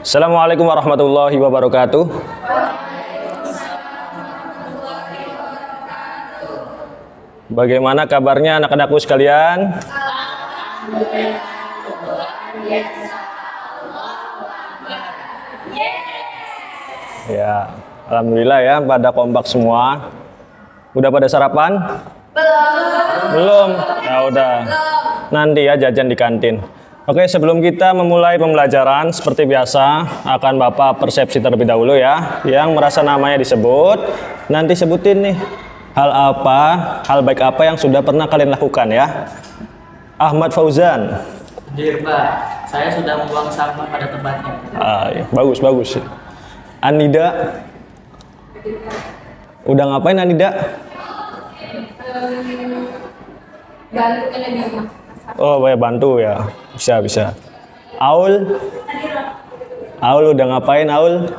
Assalamualaikum warahmatullahi wabarakatuh. Bagaimana kabarnya anak-anakku sekalian? Ya, alhamdulillah ya, pada kompak semua. Udah pada sarapan? Belum. Ya udah. Nanti ya jajan di kantin. Oke, sebelum kita memulai pembelajaran, seperti biasa akan Bapak persepsi terlebih dahulu ya. Yang merasa namanya disebut, nanti sebutin nih hal baik apa yang sudah pernah kalian lakukan ya. Ahmad Fauzan. Hadir Pak, saya sudah membuang sampah pada tempatnya. Ya. Bagus. Anida. Udah ngapain Anida? Bantu kena di rumah. Oh, banyak bantu ya. Bisa. Aul udah ngapain Aul?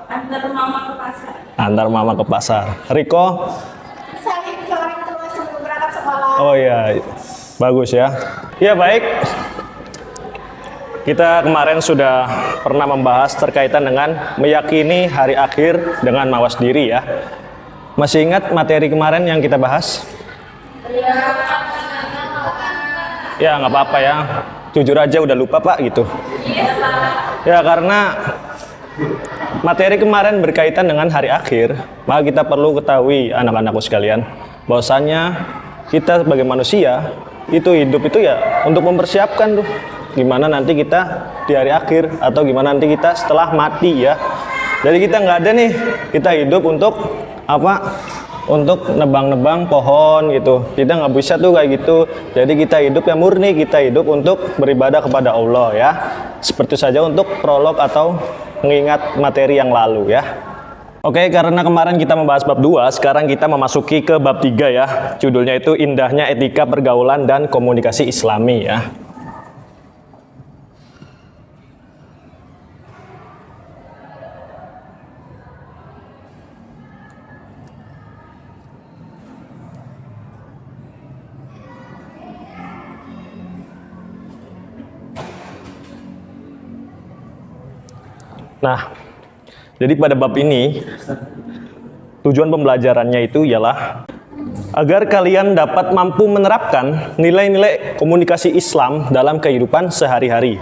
Antar mama ke pasar. Antar mama ke pasar. Riko? Saya ke orang tua sebelum berangkat sekolah. Oh iya, bagus ya. Ya baik. Kita kemarin sudah pernah membahas terkaitan dengan meyakini hari akhir dengan mawas diri ya. Masih ingat materi kemarin yang kita bahas? Ya nggak apa-apa ya. Jujur aja udah lupa Pak gitu. Ya karena materi kemarin berkaitan dengan hari akhir, maka kita perlu ketahui anak-anakku sekalian bahwasanya kita sebagai manusia itu hidup itu ya untuk mempersiapkan tuh gimana nanti kita di hari akhir atau gimana nanti kita setelah mati ya. Jadi kita nggak ada nih, kita hidup untuk apa? Untuk nebang-nebang pohon gitu. Kita nggak bisa tuh kayak gitu. Jadi kita hidup yang murni, kita hidup untuk beribadah kepada Allah ya. Seperti saja untuk prolog atau mengingat materi yang lalu ya. Oke, karena kemarin kita membahas bab 2, sekarang kita memasuki ke bab 3 ya. Judulnya itu Indahnya Etika Pergaulan dan Komunikasi Islami ya. Nah, jadi pada bab ini tujuan pembelajarannya itu ialah agar kalian dapat mampu menerapkan nilai-nilai komunikasi Islam dalam kehidupan sehari-hari.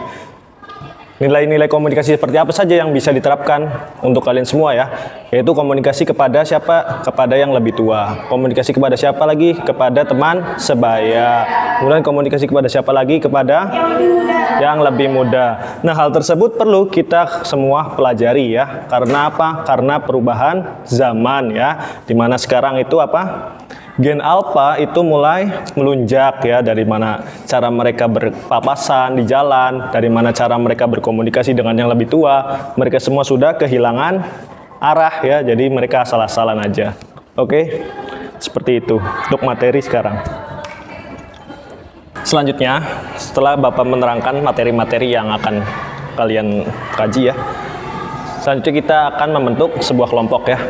Nilai-nilai komunikasi seperti apa saja yang bisa diterapkan untuk kalian semua ya, yaitu komunikasi kepada siapa? Kepada yang lebih tua. Komunikasi kepada siapa lagi? Kepada teman sebaya. Kemudian komunikasi kepada siapa lagi? Kepada yang lebih muda. Nah, hal tersebut perlu kita semua pelajari ya. Karena apa? Karena perubahan zaman ya. Dimana sekarang itu apa? Gen alpha itu mulai melunjak ya, dari mana cara mereka berpapasan di jalan, dari mana cara mereka berkomunikasi dengan yang lebih tua. Mereka semua sudah kehilangan arah ya, jadi mereka asal-asalan aja. Oke, seperti itu untuk materi sekarang. Selanjutnya, setelah Bapak menerangkan materi-materi yang akan kalian kaji ya, selanjutnya kita akan membentuk sebuah kelompok ya.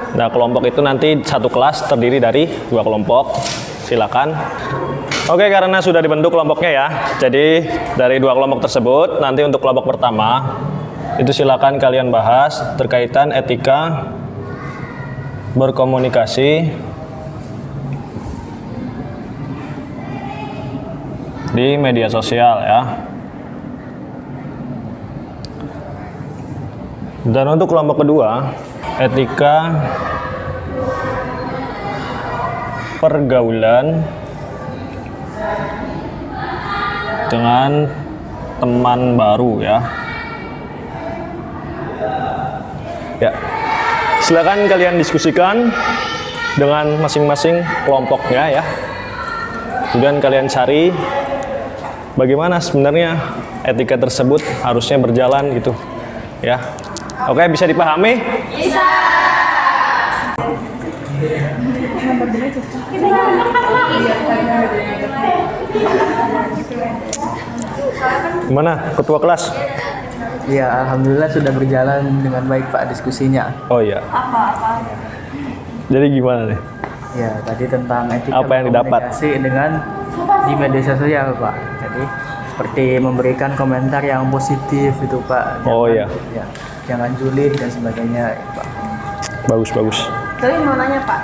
Nah, kelompok itu nanti satu kelas terdiri dari 2 kelompok. Silakan. Oke, karena sudah dibentuk kelompoknya ya. Jadi dari 2 kelompok tersebut, nanti untuk kelompok pertama itu silakan kalian bahas terkaitan etika berkomunikasi di media sosial ya. Dan untuk kelompok kedua, etika pergaulan dengan teman baru ya. Ya, silakan kalian diskusikan dengan masing-masing kelompoknya ya. Kemudian kalian cari bagaimana sebenarnya etika tersebut harusnya berjalan gitu ya. Oke, bisa dipahami? Bisa. Gimana ketua kelas? Ya, alhamdulillah sudah berjalan dengan baik Pak diskusinya. Oh iya. Jadi gimana nih? Ya, tadi tentang etika Apa yang didapat? komunikasi dengan di media sosial Pak. Jadi seperti memberikan komentar yang positif itu Pak. Oh, iya. Ya, jangan julid dan sebagainya Pak. Bagus. Tapi mau nanya Pak,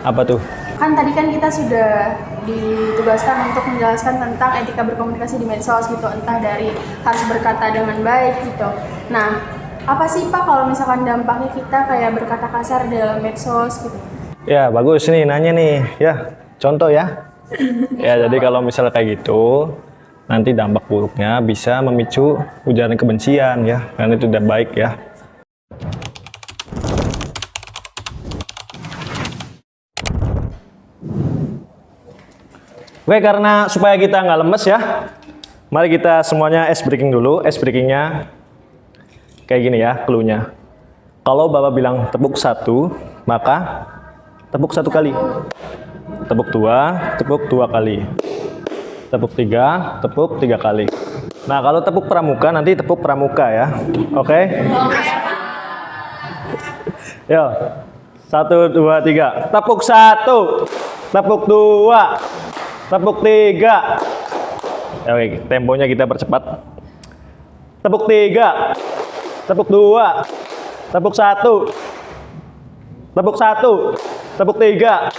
Apa tuh? kan tadi kan kita sudah ditugaskan untuk menjelaskan tentang etika berkomunikasi di medsos gitu, entah dari harus berkata dengan baik gitu. Nah, apa sih Pak kalau misalkan dampaknya kita kayak berkata kasar dalam medsos gitu? Ya, bagus nih nanya nih. Ya, contoh ya. Ya, jadi kalau misalnya kayak gitu, nanti dampak buruknya bisa memicu ujaran kebencian ya. Karena itu tidak baik ya. Oke, karena supaya kita nggak lemes ya, mari kita semuanya ice breaking dulu. Ice breakingnya kayak gini ya, clue-nya. Kalau Bapak bilang tepuk 1, maka tepuk 1 kali. Tepuk 2, tepuk 2 kali. Tepuk 3, tepuk 3 kali. Nah, kalau tepuk pramuka nanti tepuk pramuka ya. Oke? Yo. 1, 2, 3. Tepuk 1. Tepuk 2. Tepuk 3. Oke, temponya kita percepat. Tepuk 3. Tepuk 2. Tepuk 1. Tepuk 1. Tepuk 3.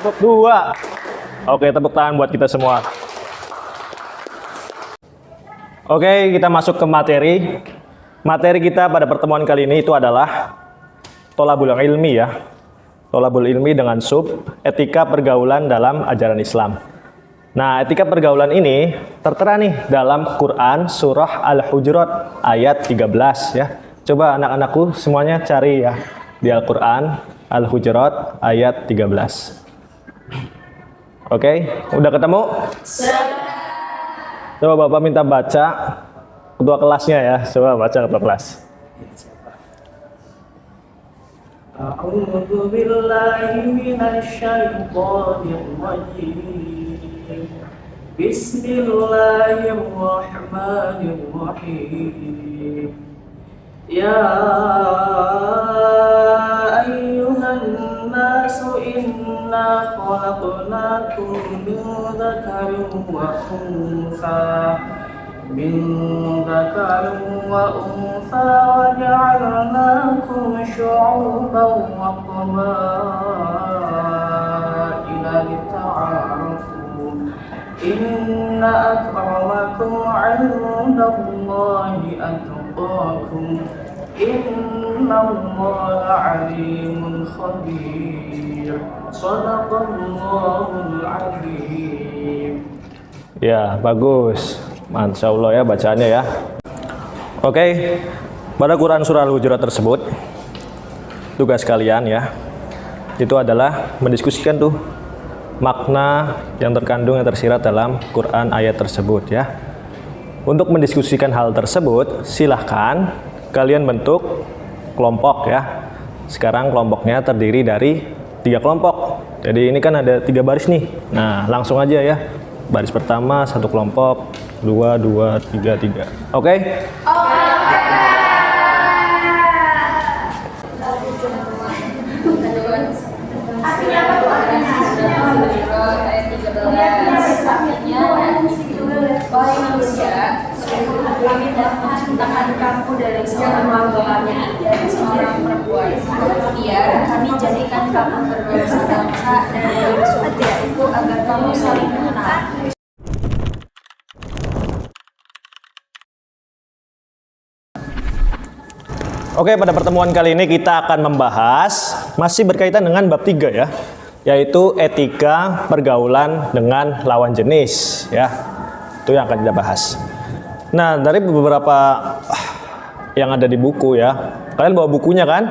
Tepuk 2. Oke, tepuk tangan buat kita semua. Oke, kita masuk ke materi. Materi kita pada pertemuan kali ini itu adalah Tholabul Ilmi ya. Tholabul Ilmi dengan sub etika pergaulan dalam ajaran Islam. Nah, etika pergaulan ini tertera nih dalam Quran surah Al-Hujurat ayat 13 ya. Coba anak-anakku semuanya cari ya di Al-Quran Al-Hujurat ayat 13. Oke, udah ketemu? Coba Bapak minta baca ketua kelasnya ya. Coba baca ketua kelas. A'udzu billahi minasy syaithanir rajim. Bismillahirrahmanirrahim. Ya ayyuhan nasu inna khalaqnakum min dzakarin wa untha wa ja'alnakum syu'uban wa qabaila lita'arafu. Inna akramakum 'indallahi atqakum. Innallaha 'alimun khabir. Shadaqallahul 'azim. Ya, bagus. Masya Allah ya bacaannya ya. Oke, pada Quran surah Al-Hujurat tersebut, tugas kalian ya, itu adalah mendiskusikan tuh makna yang terkandung yang tersirat dalam Quran ayat tersebut ya. Untuk mendiskusikan hal tersebut, silahkan kalian bentuk kelompok ya. Sekarang kelompoknya terdiri dari 3 kelompok. Jadi ini kan ada 3 baris nih. Nah, langsung aja ya. Baris pertama 1 kelompok, 2, 2, 3, 3. Oke? Wahai manusia, kami telah menciptakan kamu dari seorang laki-laki dan seorang perempuan. Kemudian kami jadikan kamu berbangsa-bangsa dan bersuku itu agar kamu saling mengenal. Oke, pada pertemuan kali ini kita akan membahas masih berkaitan dengan bab 3 ya, yaitu etika pergaulan dengan lawan jenis ya. Itu yang akan kita bahas. Nah, dari beberapa yang ada di buku ya. Kalian bawa bukunya kan?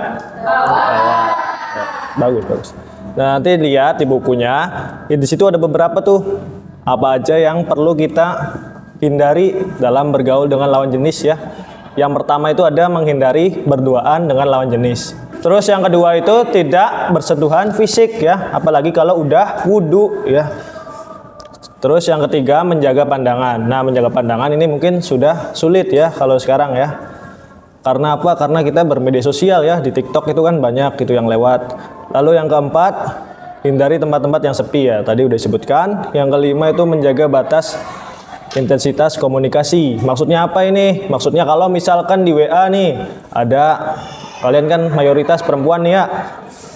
Bagus. Nah, nanti lihat di bukunya, di situ ada beberapa tuh apa aja yang perlu kita hindari dalam bergaul dengan lawan jenis ya. Yang pertama itu ada menghindari berduaan dengan lawan jenis. Terus yang kedua itu tidak bersentuhan fisik ya, apalagi kalau udah wudu ya. Terus yang ketiga menjaga pandangan. Nah, menjaga pandangan ini mungkin sudah sulit ya kalau sekarang ya. Karena apa? Karena kita bermedia sosial ya, di TikTok itu kan banyak gitu yang lewat. Lalu yang keempat, hindari tempat-tempat yang sepi ya. Tadi udah disebutkan. Yang kelima itu menjaga batas intensitas komunikasi. Maksudnya apa ini? Maksudnya kalau misalkan di WA nih ada, kalian kan mayoritas perempuan nih ya.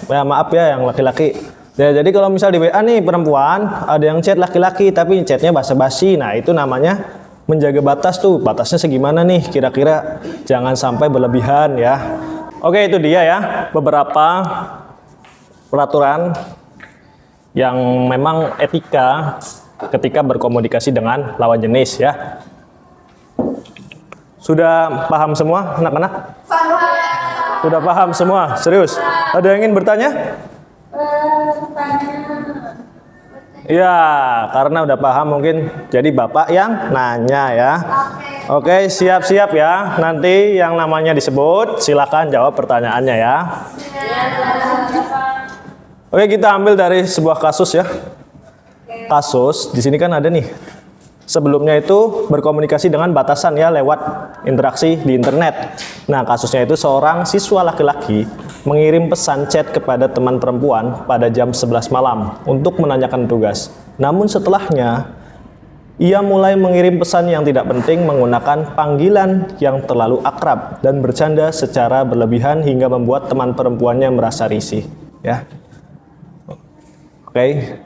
Ya maaf ya yang laki-laki. Ya, jadi kalau misal di WA nih perempuan, ada yang chat laki-laki tapi chatnya basa-basi. Nah itu namanya menjaga batas tuh. Batasnya segimana nih kira-kira, jangan sampai berlebihan ya. Oke, itu dia ya beberapa peraturan yang memang etika ketika berkomunikasi dengan lawan jenis ya. Sudah paham semua anak-anak? Sudah paham semua? Serius? Ada yang ingin bertanya? Ya, karena udah paham mungkin jadi Bapak yang nanya ya. Oke, siap-siap ya. Nanti yang namanya disebut, silakan jawab pertanyaannya ya. Oke, kita ambil dari sebuah kasus ya. Kasus di sini kan ada nih. Sebelumnya itu berkomunikasi dengan batasan ya lewat interaksi di internet. Nah, kasusnya itu seorang siswa laki-laki mengirim pesan chat kepada teman perempuan pada jam 11 malam untuk menanyakan tugas. Namun setelahnya, ia mulai mengirim pesan yang tidak penting menggunakan panggilan yang terlalu akrab dan bercanda secara berlebihan hingga membuat teman perempuannya merasa risih. Ya, oke.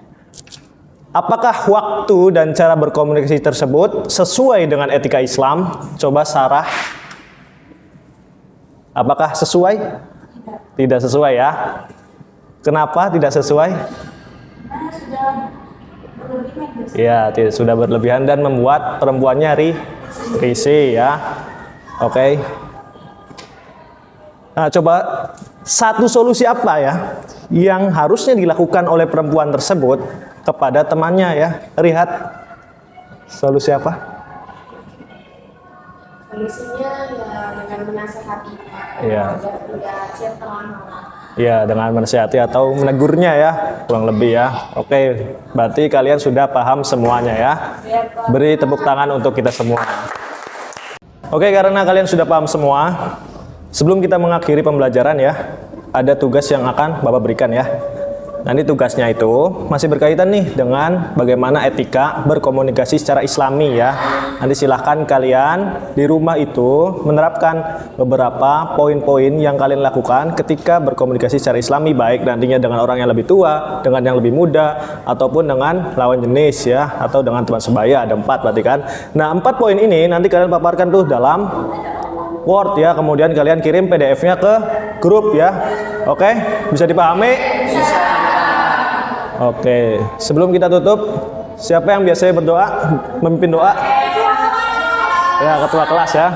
Apakah waktu dan cara berkomunikasi tersebut sesuai dengan etika Islam? Coba Sarah. Apakah sesuai? Tidak sesuai ya. Kenapa tidak sesuai? Ya, sudah berlebihan dan membuat perempuannya risih ya. Oke. Nah, coba satu solusi apa ya yang harusnya dilakukan oleh perempuan tersebut kepada temannya ya. Lihat solusi apa? Solusinya ya dengan menasehati Iya. agar tidak chat tengah malam. Ya, dengan menasihati atau menegurnya ya, kurang lebih ya. Oke, berarti kalian sudah paham semuanya ya. Beri tepuk tangan untuk kita semua. Oke, karena kalian sudah paham semua, sebelum kita mengakhiri pembelajaran ya, ada tugas yang akan Bapak berikan ya. Nanti tugasnya itu masih berkaitan nih dengan bagaimana etika berkomunikasi secara Islami ya. Nanti silahkan kalian di rumah itu menerapkan beberapa poin-poin yang kalian lakukan ketika berkomunikasi secara Islami, baik nantinya dengan orang yang lebih tua, dengan yang lebih muda, ataupun dengan lawan jenis ya, atau dengan teman sebaya. Ada 4 berarti kan. Nah, 4 poin ini nanti kalian paparkan tuh dalam Word ya, kemudian kalian kirim PDF-nya ke grup ya. Oke, bisa dipahami? Oke, sebelum kita tutup, siapa yang biasanya berdoa, memimpin doa? Ya, ketua kelas ya.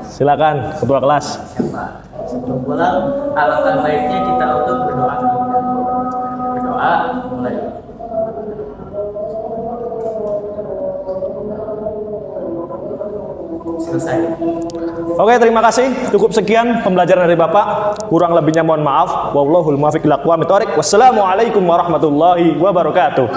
Silakan, ketua kelas. Sebelum pulang, alangkah baiknya kita untuk berdoa. Berdoa mulai. Selesai. Oke, terima kasih. Cukup sekian pembelajaran dari Bapak. Kurang lebihnya mohon maaf. Wallahul muwaffiq ila aqwamit thoriq. Wassalamualaikum warahmatullahi wabarakatuh.